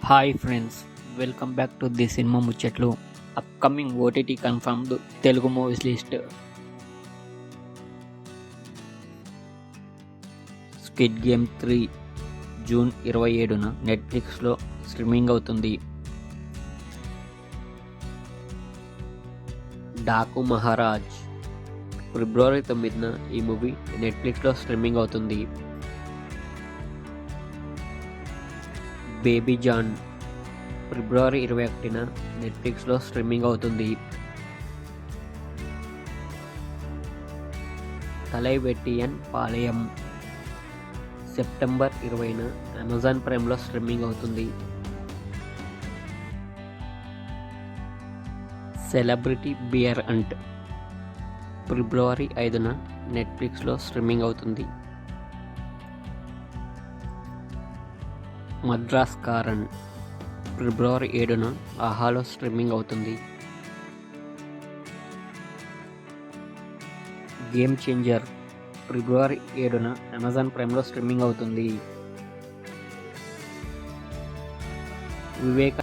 Hi friends, welcome back to the cinema ముచ్చట్లు. Upcoming OTT confirmed Telugu movies list. Squid game 3 June 27న నెట్ఫ్లిక్స్లో streaming అవుతుంది. డాకు మహారాజ్ ఫిబ్రవరి 9న ఈ movie నెట్ఫ్లిక్స్లో స్ట్రీమింగ్ అవుతుంది. బేబీ జాన్ ఫిబ్రవరి 21న నెట్ఫ్లిక్స్లో స్ట్రీమింగ్ అవుతుంది. తలై వెట్టియన్ పాళయం సెప్టెంబర్ 20న అమెజాన్ ప్రైమ్లో స్ట్రీమింగ్ అవుతుంది. సెలబ్రిటీ బియర్ అంట్ ఫిబ్రవరి 5న నెట్ఫ్లిక్స్లో స్ట్రీమింగ్ అవుతుంది. మద్రాస్ కారన్ ఫిబ్రవరి 7న ఆహాలో స్ట్రీమింగ్ అవుతుంది. గేమ్ చేంజర్ ఫిబ్రవరి 7న అమెజాన్ ప్రైమ్లో స్ట్రీమింగ్ అవుతుంది. వివేక